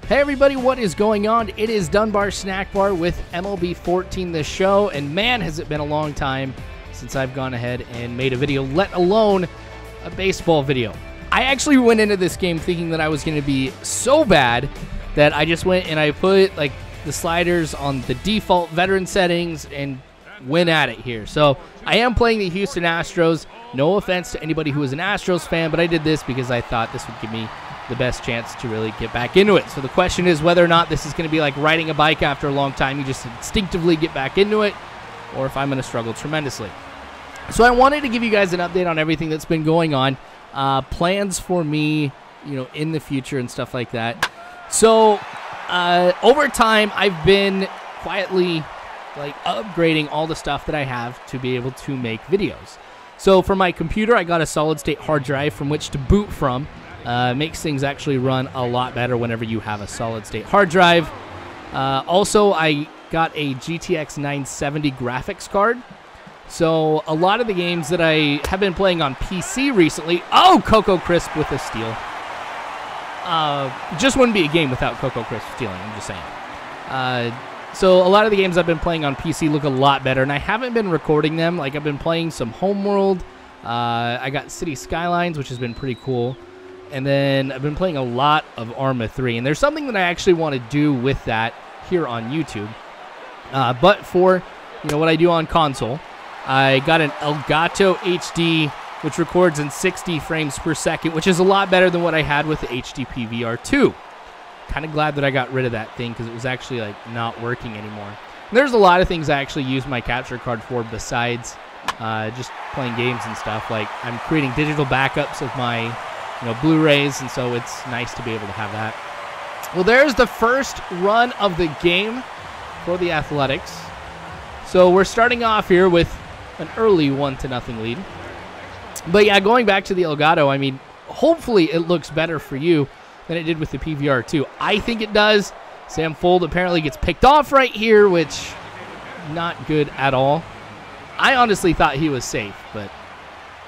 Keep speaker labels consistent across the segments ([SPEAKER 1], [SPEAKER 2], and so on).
[SPEAKER 1] Hey everybody, what is going on? It is Dunbar Snack Bar with MLB 14 the show, and man has it been a long time since I've gone ahead and made a video, let alone a baseball video. I actually went into this game thinking that I was going to be so bad that I just went and I put like the sliders on the default veteran settings and went at it here. So I am playing the Houston Astros. No offense to anybody who is an Astros fan, but I did this because I thought this would give me the best chance to really get back into it. So the question is whether or not this is going to be like riding a bike after a long time. You just instinctively get back into it, or if I'm going to struggle tremendously. So I wanted to give you guys an update on everything that's been going on, plans for me, in the future and stuff like that. So over time, I've been quietly like upgrading all the stuff that I have to be able to make videos. So for my computer, I got a solid state hard drive from which to boot from. Makes things actually run a lot better whenever you have a solid state hard drive. Also, I got a GTX 970 graphics card. So a lot of the games that I have been playing on PC recently, Coco Crisp with a steal. Just wouldn't be a game without Coco Crisp stealing, I'm just saying. So a lot of the games I've been playing on PC look a lot better, and I haven't been recording them. Like I've been playing some Homeworld. I got City Skylines, which has been pretty cool. And then I've been playing a lot of Arma 3. And there's something that I actually want to do with that here on YouTube. But for what I do on console, I got an Elgato HD, which records in 60 frames per second, which is a lot better than what I had with the HD PVR2. Kind of glad that I got rid of that thing because it was actually like not working anymore. And there's a lot of things I actually use my capture card for besides just playing games and stuff. Like I'm creating digital backups of my Blu-rays, and so it's nice to be able to have that. Well, there's the first run of the game for the Athletics. So we're starting off here with an early 1-0 lead. But yeah, going back to the Elgato, I mean, hopefully it looks better for you than it did with the PVR2. I think it does. Sam Fold apparently gets picked off right here, which not good at all. I honestly thought he was safe, but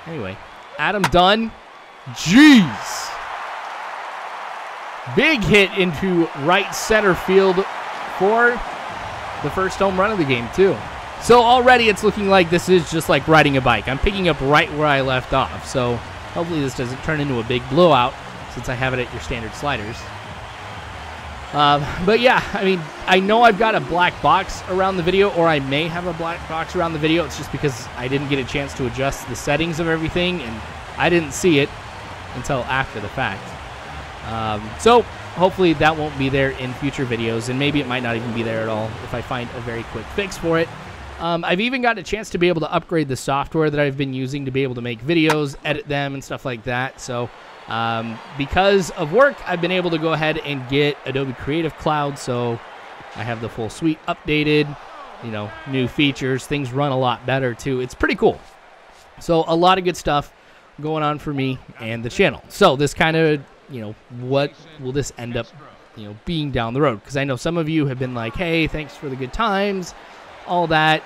[SPEAKER 1] anyway. Adam Dunn. Jeez. Big hit into right center field for the first home run of the game, too. So already it's looking like this is just like riding a bike. I'm picking up right where I left off. So hopefully this doesn't turn into a big blowout since I have it at your standard sliders. But yeah, I mean, I know I've got a black box around the video, or I may have a black box around the video. It's just because I didn't get a chance to adjust the settings of everything, and I didn't see it until after the fact. So hopefully that won't be there in future videos, and maybe it might not even be there at all if I find a very quick fix for it. I've even got a chance to be able to upgrade the software that I've been using to be able to make videos, edit them, and stuff like that. So because of work, I've been able to go ahead and get Adobe Creative Cloud, so I have the full suite updated, new features. Things run a lot better too. It's pretty cool. So a lot of good stuff going on for me and the channel. So this kind of, what will this end up, being down the road? Because I know some of you have been like, hey, thanks for the good times, all that.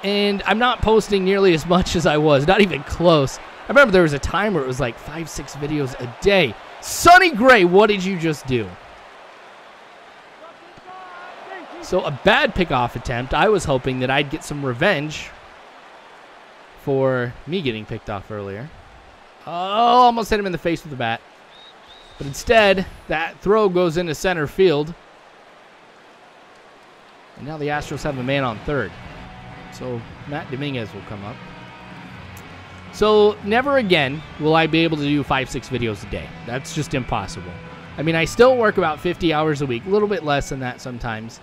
[SPEAKER 1] And I'm not posting nearly as much as I was, not even close. I remember there was a time where it was like 5-6 videos a day. Sonny Gray, what did you just do? So a bad pickoff attempt. I was hoping that I'd get some revenge for me getting picked off earlier. Oh, almost hit him in the face with the bat. But instead, that throw goes into center field. And now the Astros have a man on third. So Matt Dominguez will come up. So never again will I be able to do 5-6 videos a day. That's just impossible. I mean, I still work about 50 hours a week, a little bit less than that sometimes,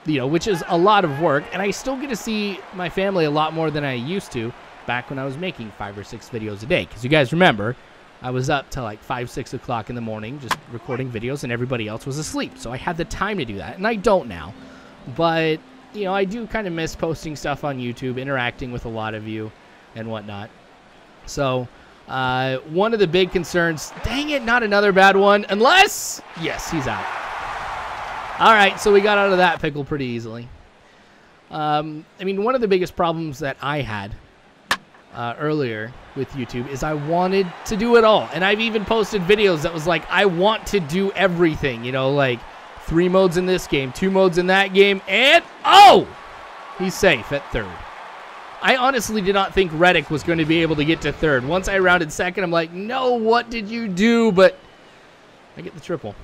[SPEAKER 1] which is a lot of work. And I still get to see my family a lot more than I used to back when I was making 5 or 6 videos a day. Because you guys remember, I was up till like 5-6 o'clock in the morning just recording videos, and everybody else was asleep. So I had the time to do that, and I don't now. But, I do kind of miss posting stuff on YouTube, interacting with a lot of you and whatnot. So one of the big concerns, dang it, not another bad one, unless, yes, he's out. All right, so we got out of that pickle pretty easily. I mean, one of the biggest problems that I had earlier with YouTube is I wanted to do it all. And I've even posted videos that was like, I want to do everything, you know, like 3 modes in this game, 2 modes in that game, and oh, he's safe at third. I honestly did not think Reddick was going to be able to get to third. Once I rounded second, I'm like, no, what did you do? But I get the triple.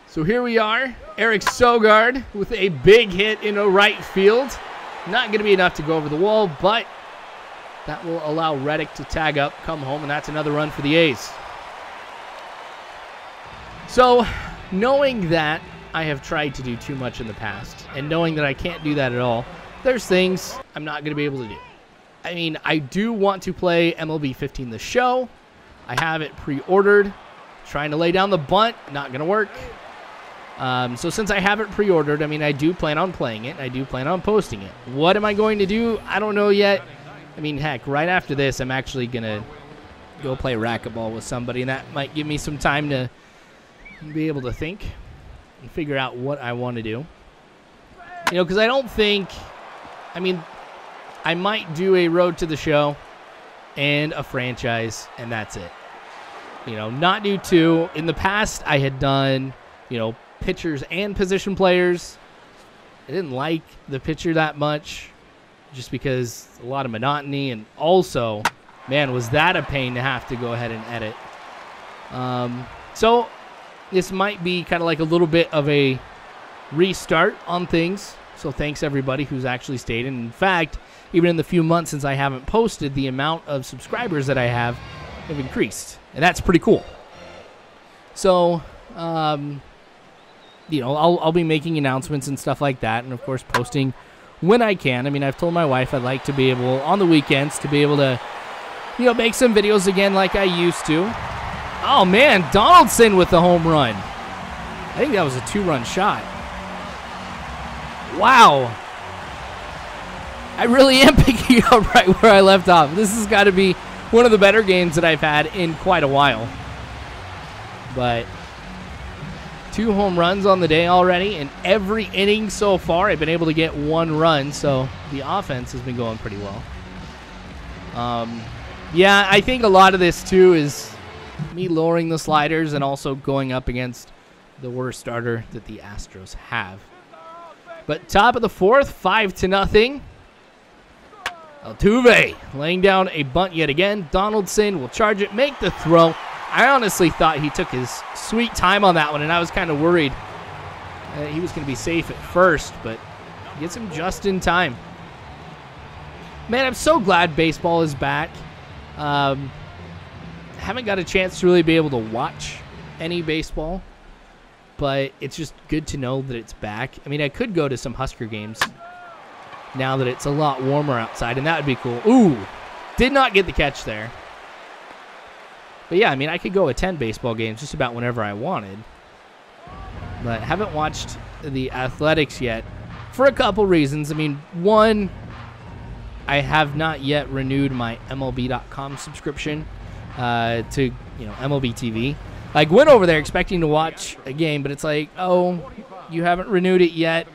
[SPEAKER 1] So here we are, Eric Sogard with a big hit in a right field. Not going to be enough to go over the wall, but that will allow Reddick to tag up, come home, and that's another run for the A's. So, knowing that I have tried to do too much in the past, and knowing that I can't do that at all, there's things I'm not going to be able to do. I mean, I do want to play MLB 15 The Show. I have it pre-ordered. Trying to lay down the bunt, not going to work. So since I have it pre-ordered, I mean, I do plan on playing it. I do plan on posting it. What am I going to do? I don't know yet. I mean, heck, right after this, I'm actually going to go play racquetball with somebody, and that might give me some time to be able to think and figure out what I want to do. You know, because I don't think, I mean, I might do a road to the show and a franchise, and that's it. You know, not do 2. In the past, I had done, you know, pitchers and position players. I didn't like the pitcher that much just because a lot of monotony, and also, man, was that a pain to have to go ahead and edit. So this might be kind of like a little bit of a restart on things. So thanks everybody who's actually stayed. And in fact, even in the few months since I haven't posted, the amount of subscribers that I have increased. And that's pretty cool. So, you know, I'll be making announcements and stuff like that. And, of course, posting when I can. I mean, I've told my wife I'd like to be able, on the weekends, to be able to, you know, make some videos again like I used to. Oh, man, Donaldson with the home run. I think that was a 2-run shot. Wow. I really am picking up right where I left off. This has got to be one of the better games that I've had in quite a while. But 2 home runs on the day already, and every inning so far I've been able to get 1 run, so the offense has been going pretty well. Yeah, I think a lot of this too is me lowering the sliders and also going up against the worst starter that the Astros have. But top of the 4th, 5-0. Altuve laying down a bunt yet again. Donaldson will charge it, make the throw. I honestly thought he took his sweet time on that one, and I was kind of worried that he was going to be safe at first, but he gets him just in time. Man, I'm so glad baseball is back. Haven't got a chance to really be able to watch any baseball, but it's just good to know that it's back. I mean, I could go to some Husker games now that it's a lot warmer outside, and that would be cool. Ooh, did not get the catch there. But yeah, I mean, I could go attend baseball games just about whenever I wanted. But haven't watched the Athletics yet for a couple reasons. I mean, one, I have not yet renewed my MLB.com subscription to, you know, MLB TV. Like, went over there expecting to watch a game, but it's like, oh, you haven't renewed it yet.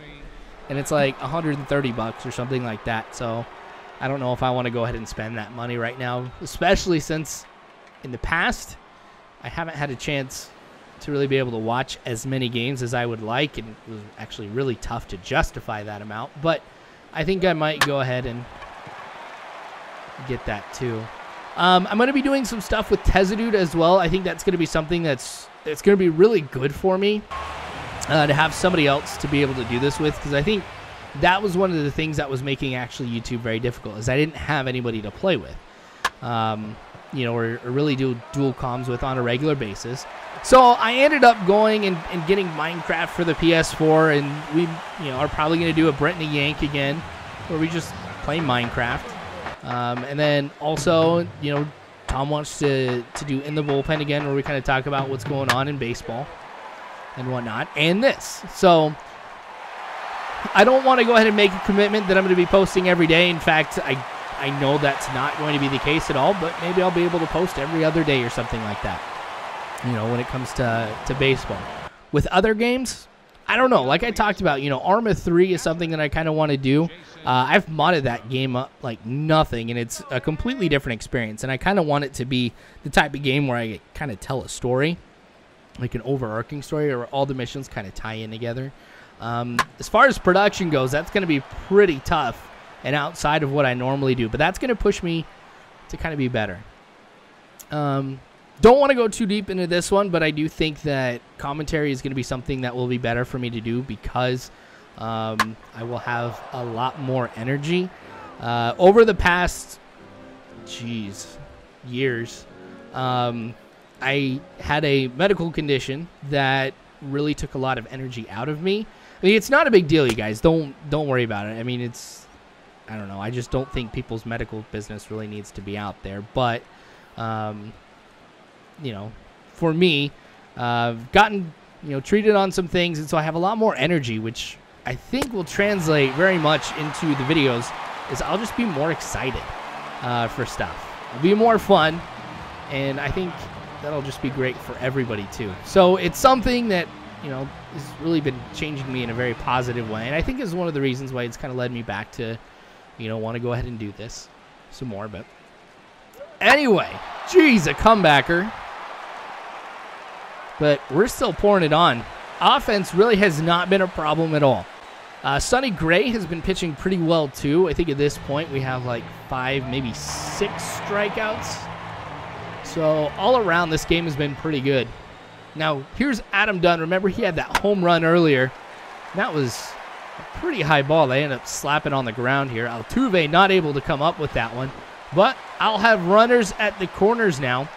[SPEAKER 1] And it's like $130 or something like that. So I don't know if I want to go ahead and spend that money right now, especially since in the past I haven't had a chance to really be able to watch as many games as I would like, and it was actually really tough to justify that amount. But I think I might go ahead and get that too. I'm going to be doing some stuff with Tezadude as well. I think that's going to be something that's going to be really good for me. To have somebody else to be able to do this with, because I think that was one of the things that was making actually YouTube very difficult, is I didn't have anybody to play with, you know, or really do dual comms with on a regular basis. So I ended up going and getting Minecraft for the PS4, and we, you know, are probably going to do a Brent and a Yank again, where we just play Minecraft. And then also, you know, Tom wants to do In the Bullpen again, where we kind of talk about what's going on in baseball and whatnot, and this. So I don't want to go ahead and make a commitment that I'm going to be posting every day. In fact, I know that's not going to be the case at all, but maybe I'll be able to post every other day or something like that, you know, when it comes to baseball. With other games, I don't know. Like I talked about, Arma 3 is something that I kind of want to do. I've modded that game up like nothing, and it's a completely different experience. And I kind of want it to be the type of game where I kind of tell a story, like an overarching story, or all the missions kind of tie in together. As far as production goes, that's going to be pretty tough and outside of what I normally do. But that's going to push me to kind of be better. Don't want to go too deep into this one, but I do think that commentary is going to be something that will be better for me to do because I will have a lot more energy. Over the past, years, I had a medical condition that really took a lot of energy out of me. I mean, it's not a big deal, you guys. Don't worry about it. I mean, I don't know. I just don't think people's medical business really needs to be out there. But, for me, I've gotten, treated on some things, and so I have a lot more energy, which I think will translate very much into the videos, is I'll just be more excited for stuff. It'll be more fun, and I think that'll just be great for everybody, too. So it's something that, has really been changing me in a very positive way, and I think is one of the reasons why it's kind of led me back to, want to go ahead and do this some more. But anyway, a comebacker. But we're still pouring it on. Offense really has not been a problem at all. Sonny Gray has been pitching pretty well, too. I think at this point we have like 5, maybe 6 strikeouts. So all around, this game has been pretty good. Now, here's Adam Dunn. Remember, he had that home run earlier. That was a pretty high ball. They ended up slapping on the ground here. Altuve not able to come up with that one. But I'll have runners at the corners now.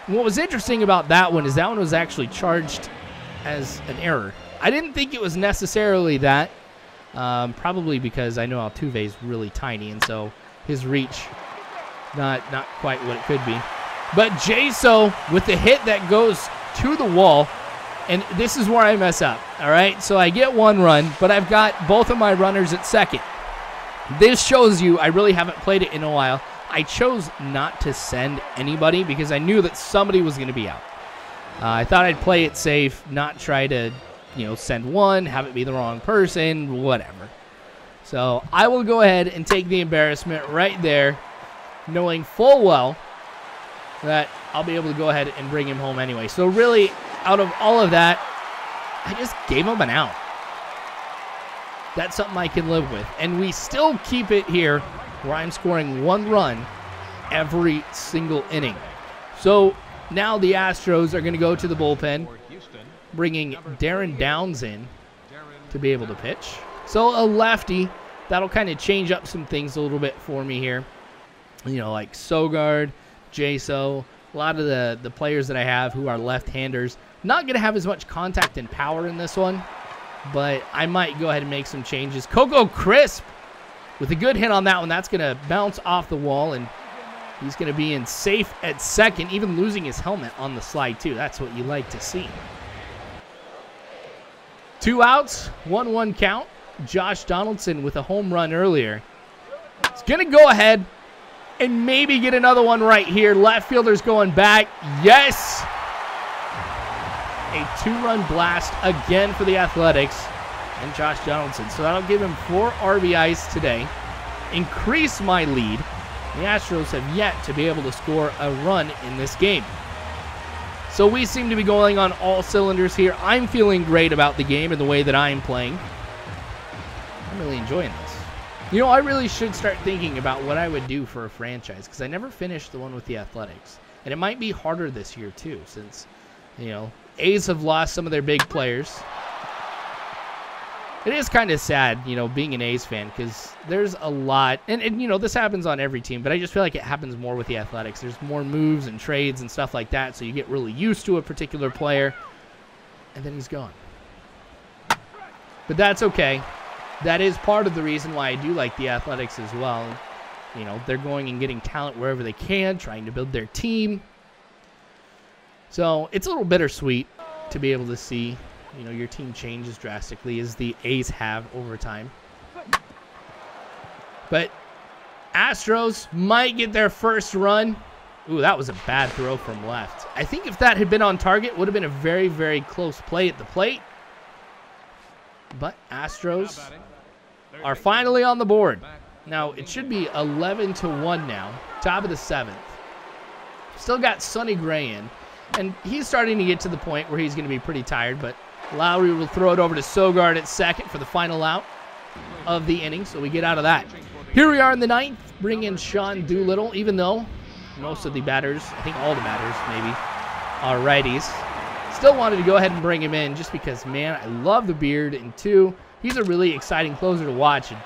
[SPEAKER 1] And what was interesting about that one is that one was actually charged as an error. I didn't think it was necessarily that. Probably because I know Altuve is really tiny, and so his reach not quite what it could be. But Jaso with the hit that goes to the wall, and this is where I mess up. All right, so I get 1 run, but I've got both of my runners at second. This shows you I really haven't played it in a while. I chose not to send anybody because I knew that somebody was going to be out. I thought I'd play it safe, not try to, send one, have it be the wrong person, whatever. So I will go ahead and take the embarrassment right there, knowing full well that I'll be able to go ahead and bring him home anyway. So really, out of all of that, I just gave him an out. That's something I can live with. And we still keep it here where I'm scoring 1 run every single inning. So now the Astros are going to go to the bullpen, bringing Darren Downs in to be able to pitch. So a lefty, that'll kind of change up some things a little bit for me here. Like Sogard, Jaso, a lot of the players that I have who are left-handers. Not going to have as much contact and power in this one, but I might go ahead and make some changes. Coco Crisp with a good hit on that one. That's going to bounce off the wall, and he's going to be in safe at second, even losing his helmet on the slide, too. That's what you like to see. 2 outs, 1-1 count. Josh Donaldson with a home run earlier. He's going to go ahead and maybe get another one right here. Left fielder's going back. Yes! A 2-run blast again for the Athletics and Josh Donaldson. So that'll give him 4 RBIs today. Increase my lead. The Astros have yet to be able to score a run in this game. So we seem to be going on all cylinders here. I'm feeling great about the game and the way that I'm playing. I'm really enjoying this. I really should start thinking about what I would do for a franchise because I never finished the one with the Athletics. And it might be harder this year too since, A's have lost some of their big players. It is kind of sad, being an A's fan because there's a lot. And, this happens on every team, but I just feel like it happens more with the Athletics. There's more moves and trades and stuff like that, so you get really used to a particular player, and then he's gone. But that's okay. That is part of the reason why I do like the Athletics as well. They're going and getting talent wherever they can, trying to build their team. So it's a little bittersweet to be able to see, your team changes drastically as the A's have over time. But Astros might get their first run. Ooh, that was a bad throw from left. I think if that had been on target, it would have been a very, very close play at the plate. But Astros are finally on the board. Now, it should be 11-1 now. Top of the 7th. Still got Sonny Gray in. And he's starting to get to the point where he's going to be pretty tired. But Lowry will throw it over to Sogard at second for the final out of the inning. So we get out of that. Here we are in the 9th. Bring in Sean Doolittle. Even though most of the batters, I think all the batters maybe, are righties. Still wanted to go ahead and bring him in just because, man, I love the beard. And 2, he's a really exciting closer to watch. And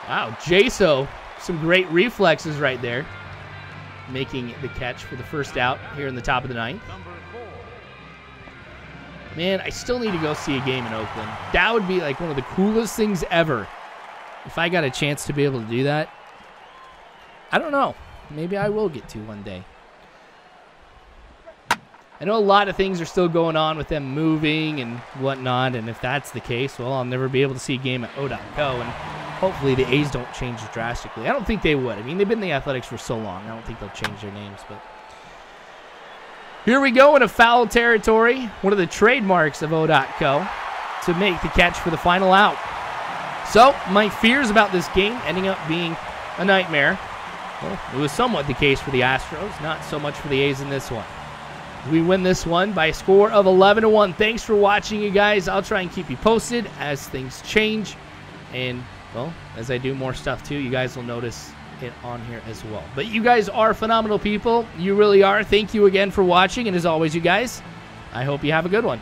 [SPEAKER 1] wow, Jaso, some great reflexes right there, making the catch for the first out here in the top of the 9th. Man, I still need to go see a game in Oakland. That would be like one of the coolest things ever. If I got a chance to be able to do that. I don't know. Maybe I will get to one day. I know a lot of things are still going on with them moving and whatnot, and if that's the case, well, I'll never be able to see a game at O.co, and hopefully the A's don't change drastically. I don't think they would. I mean, they've been in the Athletics for so long. I don't think they'll change their names, but here we go in a foul territory, one of the trademarks of O.co, to make the catch for the final out. So, my fears about this game ending up being a nightmare. Well, it was somewhat the case for the Astros, not so much for the A's in this one. We win this one by a score of 11-1. Thanks for watching, you guys. I'll try and keep you posted as things change. And, well, as I do more stuff too, you guys will notice it on here as well. But you guys are phenomenal people. You really are. Thank you again for watching. And as always, you guys, I hope you have a good one.